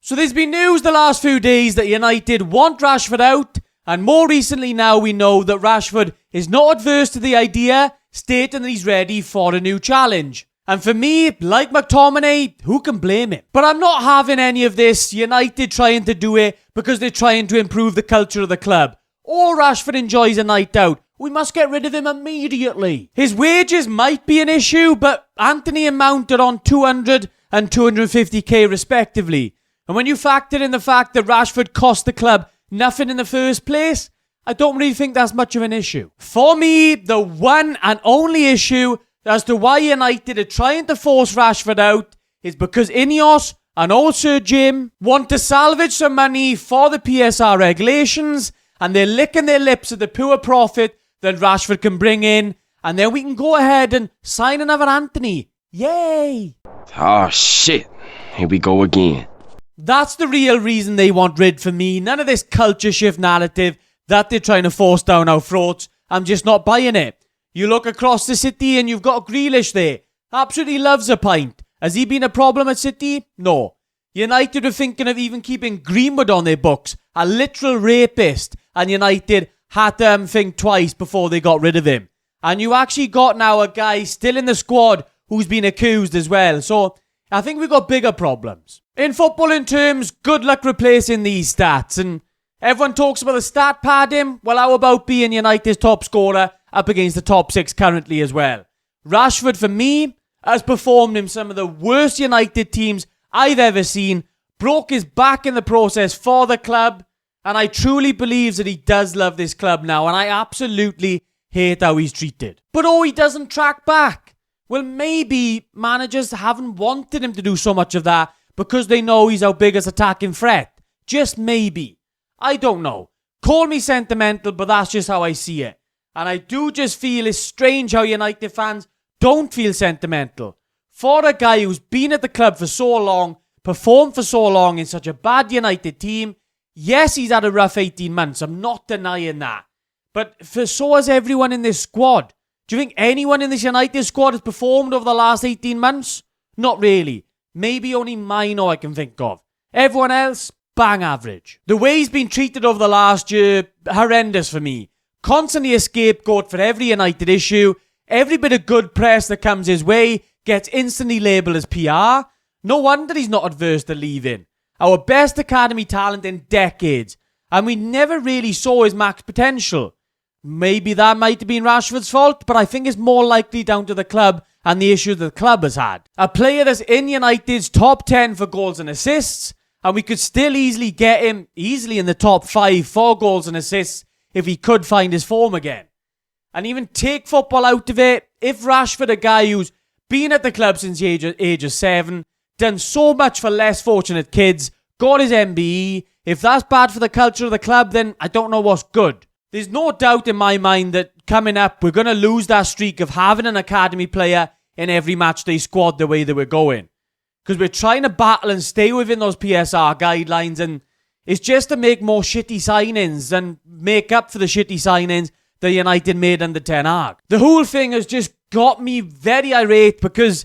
So there's been news the last few days that United want Rashford out, and more recently now we know that Rashford is not adverse to the idea, stating that he's ready for a new challenge. And for me, like McTominay, who can blame him? But I'm not having any of this United trying to do it because they're trying to improve the culture of the club. Or Rashford enjoys a night out. We must get rid of him immediately. His wages might be an issue, but Anthony and Mount are on 200 and 250k respectively. And when you factor in the fact that Rashford cost the club nothing in the first place, I don't really think that's much of an issue. For me, the one and only issue as to why United are trying to force Rashford out is because Ineos and old Sir Jim want to salvage some money for the PSR regulations, and they're licking their lips at the poor profit that Rashford can bring in, and then we can go ahead and sign another Anthony. Yay! Oh shit, here we go again. That's the real reason they want rid for me. None of this culture shift narrative that they're trying to force down our throats. I'm just not buying it. You look across the city and you've got Grealish there. Absolutely loves a pint. Has he been a problem at City? No. United are thinking of even keeping Greenwood on their books. A literal rapist. And United had to think twice before they got rid of him. And you actually got now a guy still in the squad who's been accused as well. So I think we've got bigger problems. In footballing terms, good luck replacing these stats. And everyone talks about the stat padding. Well, how about being United's top scorer up against the top 6 currently as well? Rashford, for me, has performed in some of the worst United teams I've ever seen. Broke his back in the process for the club. And I truly believe that he does love this club now. And I absolutely hate how he's treated. But he doesn't track back. Well, maybe managers haven't wanted him to do so much of that because they know he's our biggest attacking threat. Just maybe. I don't know. Call me sentimental, but that's just how I see it. And I do just feel it's strange how United fans don't feel sentimental. For a guy who's been at the club for so long, performed for so long in such a bad United team, yes, he's had a rough 18 months. I'm not denying that. But so has everyone in this squad. Do you think anyone in this United squad has performed over the last 18 months? Not really. Maybe only Mino I can think of. Everyone else, bang average. The way he's been treated over the last year, horrendous for me. Constantly a scapegoat for every United issue. Every bit of good press that comes his way gets instantly labelled as PR. No wonder he's not adverse to leaving. Our best academy talent in decades. And we never really saw his max potential. Maybe that might have been Rashford's fault, but I think it's more likely down to the club and the issues the club has had. A player that's in United's top 10 for goals and assists, and we could still easily get him in the top 5 for goals and assists if he could find his form again. And even take football out of it, if Rashford, a guy who's been at the club since the age of 7, done so much for less fortunate kids, got his MBE, if that's bad for the culture of the club, then I don't know what's good. There's no doubt in my mind that coming up, we're going to lose that streak of having an academy player in every matchday squad the way that we're going. Because we're trying to battle and stay within those PSR guidelines, and it's just to make more shitty signings and make up for the shitty signings that United made under Ten Hag. The whole thing has just got me very irate because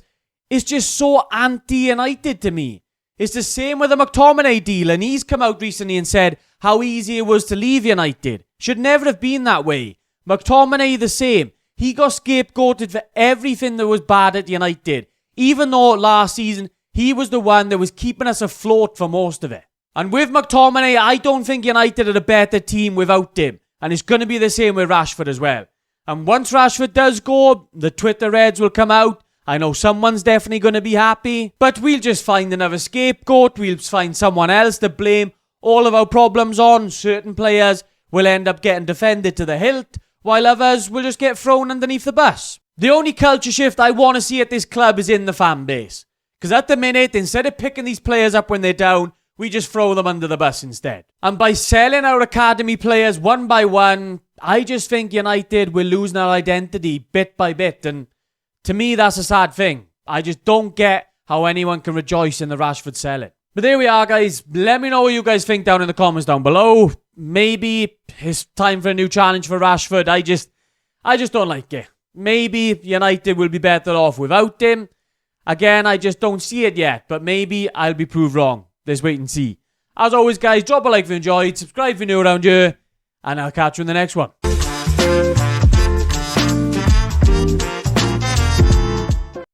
it's just so anti-United to me. It's the same with the McTominay deal, and he's come out recently and said how easy it was to leave United. Should never have been that way. McTominay the same. He got scapegoated for everything that was bad at United. Even though last season, he was the one that was keeping us afloat for most of it. And with McTominay, I don't think United are a better team without him. And it's going to be the same with Rashford as well. And once Rashford does go, the Twitter reds will come out. I know someone's definitely going to be happy. But we'll just find another scapegoat. We'll find someone else to blame all of our problems on. Certain players will end up getting defended to the hilt, while others will just get thrown underneath the bus. The only culture shift I want to see at this club is in the fan base. Because at the minute, instead of picking these players up when they're down, we just throw them under the bus instead. And by selling our academy players one by one, I just think United will lose our identity bit by bit. And to me, that's a sad thing. I just don't get how anyone can rejoice in the Rashford selling. But there we are, guys. Let me know what you guys think down in the comments down below. Maybe it's time for a new challenge for Rashford. I just don't like it. Maybe United will be better off without him. Again, I just don't see it yet. But maybe I'll be proved wrong. let's wait and see. As always, guys, drop a like if you enjoyed, subscribe if you're new around here, and I'll catch you in the next one.